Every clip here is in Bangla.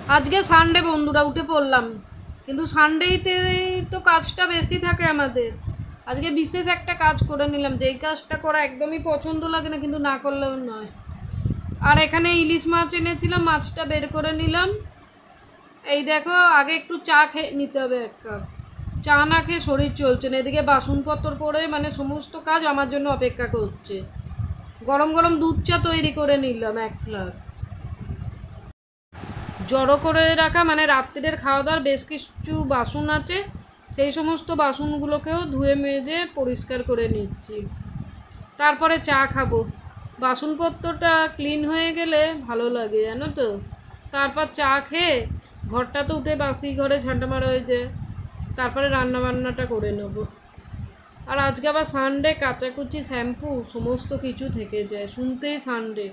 আজকে সানডে বন্ধুরা, উঠে পড়লাম, কিন্তু সানডেতে তো কাজটা বেশি থাকে আমাদের। আজকে বিশেষ একটা কাজ করে নিলাম, যেই কাজটা করা একদমই পছন্দ লাগে না, কিন্তু না করলেও নয়। আর এখানে ইলিশ মাছ এনেছিলাম, মাছটা বের করে নিলাম। এই দেখো, আগে একটু চা খেয়ে নিতে হবে, এক কাপ চা না খেয়ে শরীর চলছে না। এদিকে বাসনপত্র পরে মানে সমস্ত কাজ আমার জন্য অপেক্ষা করছে। গরম গরম দুধ চা তৈরি করে নিলাম 1 ফ্লাস্ক। জড়ো করে রাখা মানে রাত্রিদের খাওয়া দাওয়ার বেশ কিছু বাসন আছে, সেই সমস্ত বাসনগুলোকেও ধুয়ে মেজে পরিষ্কার করে নিচ্ছি। তারপরে চা খাবো। বাসনপত্রটা ক্লিন হয়ে গেলে ভালো লাগে, জানো তো। তারপর চা খেয়ে ঘরটা তো উঠে বাসি ঘরে ঝাঁটা মারা হয়ে যায়, তারপরে রান্নাবান্নাটা করে নেব। আর আজকে আবার সানডে, কাচাকুচি, শ্যাম্পু সমস্ত কিছু থেকে যায়। শুনতেই সানডে।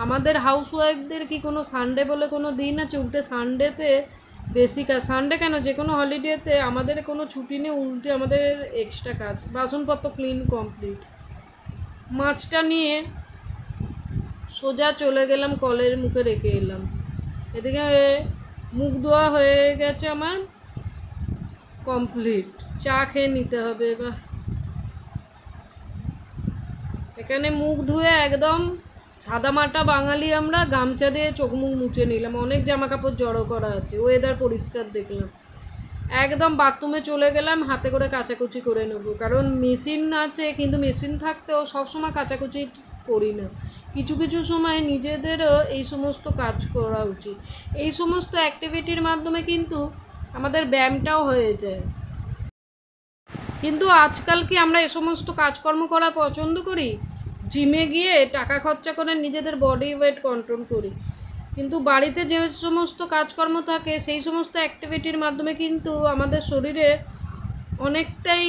আমাদের হাউসওয়াইফদের কি কোনো সানডে বলে কোনো দিন আছে? উল্টে সানডেতে বেশি কাজ। সানডে কেন, যে কোনো হলিডেতে আমাদের কোনো ছুটি নেই, উল্টে আমাদের এক্সট্রা কাজ। বাসনপত্র ক্লিন কমপ্লিট। মাছটা নিয়ে সোজা চলে গেলাম, কলের মুখে রেখে এলাম। এদিকে মুখ ধোয়া হয়ে গেছে আমার কমপ্লিট। চা খেয়ে নিতে হবে এবার। এখানে মুখ ধুয়ে একদম সাদামাটা বাঙালি আমরা, গামছা দিয়ে চোখ মুখ মুছে নিলাম। অনেক জামা কাপড় জড়ো করা আছে, ওয়েদার পরিষ্কার দেখলাম। একদম বাথরুমে চলে গেলাম, হাতে করে কাচাকুচি করে নেব। কারণ মেশিন আছে, কিন্তু মেশিন থাকতেও সবসময় কাচাকুচি করি না। কিছু কিছু সময় নিজেদেরও এই সমস্ত কাজ করা উচিত। এই সমস্ত অ্যাক্টিভিটির মাধ্যমে কিন্তু আমাদের ব্যায়ামটাও হয়ে যায়। কিন্তু আজকাল কি আমরা এ সমস্ত কাজকর্ম করা পছন্দ করি? জিমে গিয়ে টাকা খরচা করে নিজেদের বডি ওয়েট কন্ট্রোল করি, কিন্তু বাড়িতে যে সমস্ত কাজকর্ম থাকে সেই সমস্ত অ্যাক্টিভিটির মাধ্যমে কিন্তু আমাদের শরীরে অনেকটাই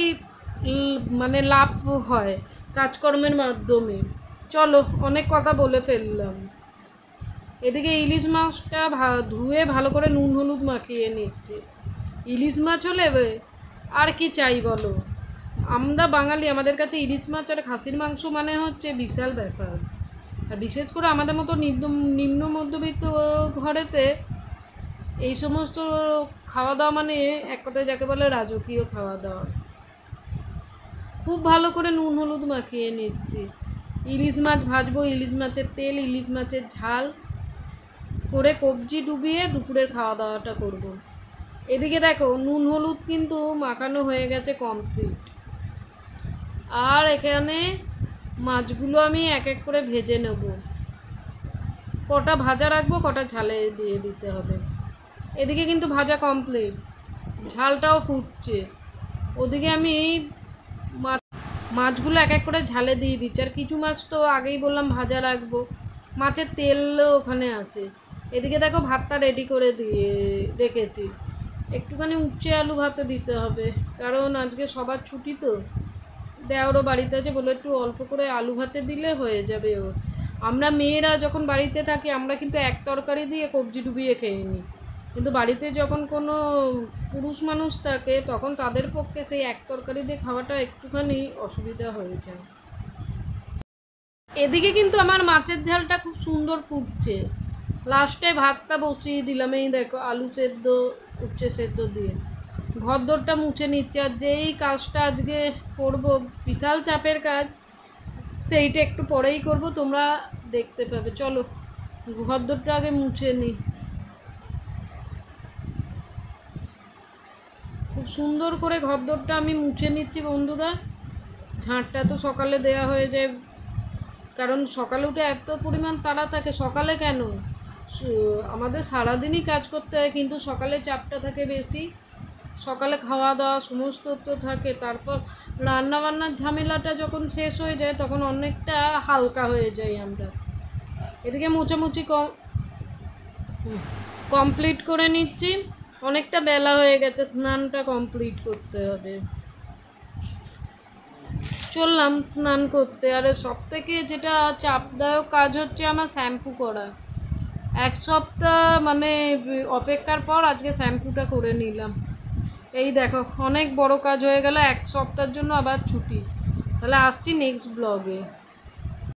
মানে লাভ হয় কাজকর্মের মাধ্যমে। চলো, অনেক কথা বলে ফেললাম। এদিকে ইলিশ মাছটা ধুয়ে ভালো করে নুন হলুদ মাখিয়ে নিচ্ছি। ইলিশ মাছ হলে আর কি চাই বলো? আমরা বাঙালি, আমাদের কাছে ইলিশ মাছ আর খাসির মাংস মানে হচ্ছে বিশাল ব্যাপার। আর বিশেষ করে আমাদের মতো নিম্ন মধ্যবিত্ত ঘরেতে এই সমস্ত খাওয়া দাওয়া মানে এক কথায় যাকে বলে রাজকীয় খাওয়া দাওয়া। খুব ভালো করে নুন হলুদ মাখিয়ে নিচ্ছি। ইলিশ মাছ ভাজবো, ইলিশ মাছের তেল, ইলিশ মাছের ঝাল করে কবজি ডুবিয়ে দুপুরের খাওয়া দাওয়াটা করব। এদিকে দেখো, নুন হলুদ কিন্তু মাখানো হয়ে গেছে কমপ্লিট। আর এখানে মাছগুলো আমি এক এক করে ভেজে নেব। কটা ভাজা রাখবো, কটা ঝালে দিয়ে দিতে হবে। এদিকে কিন্তু ভাজা কমপ্লিট, ঝালটাও ফুটছে। ওদিকে আমি মাছগুলো এক এক করে ঝালে দিয়ে দিচ্ছি। আর কিছু মাছ তো আগেই বললাম ভাজা রাখবো, মাছের তেলও ওখানে আছে। এদিকে দেখো, ভাতটা রেডি করে দিয়ে রেখেছি। একটুখানি উচ্ছে আলু ভাতে দিতে হবে, কারণ আজকে সবার ছুটি তো। দেওরও বাড়িতে আছে, বলে একটু অল্প করে আলু ভাতে দিলে হয়ে যাবে। আমরা মেয়েরা যখন বাড়িতে থাকি আমরা কিন্তু এক তরকারি দিয়ে কবজি ডুবিয়ে খেয়ে নিই, কিন্তু বাড়িতে যখন কোনো পুরুষ মানুষ থাকে তখন তাদের পক্ষে সেই এক তরকারি দিয়ে খাওয়াটা একটুখানি অসুবিধা হয়ে যায়। এদিকে কিন্তু আমার মাছের ঝালটা খুব সুন্দর ফুটছে। লাস্টে ভাতটা বসিয়ে দিলাম, এই দেখো আলু সেদ্ধ, উচ্ছে সেদ্ধ দিয়ে ঘরদোরটা মুছে নিচ্ছে। আর যেই কাজটা আজকে করব, বিশাল চাপের কাজ, সেইটা একটু পরেই করব, তোমরা দেখতে পাবে। চলো ঘরদোরটা আগে মুছে নিই। খুব সুন্দর করে ঘরদোরটা আমি মুছে নিচ্ছি বন্ধুরা। ঝাঁটটা তো সকালে দেয়া হয়ে যায়, কারণ সকালে উঠে এত পরিমাণ তাড়া থাকে। সকালে কেন, আমাদের সারাদিনই কাজ করতে হয়, কিন্তু সকালে চাপটা থাকে বেশি। সকালে খাওয়া দাওয়া সমস্ত তো থাকে, তারপর রান্নাবান্নার ঝামেলাটা যখন শেষ হয়ে যায় তখন অনেকটা হালকা হয়ে যাই আমরা। এদিকে মোছামুছি কমপ্লিট করে নিচ্ছি। অনেকটা বেলা হয়ে গেছে, স্নানটা কমপ্লিট করতে হবে। চললাম স্নান করতে। আর সবথেকে যেটা চাপদায়ক কাজ হচ্ছে আমার শ্যাম্পু করা। 1 সপ্তাহ মানে অপেক্ষার পর আজকে শ্যাম্পুটা করে নিলাম। এই দেখো, অনেক বড় কাজ হয়ে গেল। 1 সপ্তাহের জন্য আবার ছুটি। তাহলে আসছি নেক্সট ব্লগে।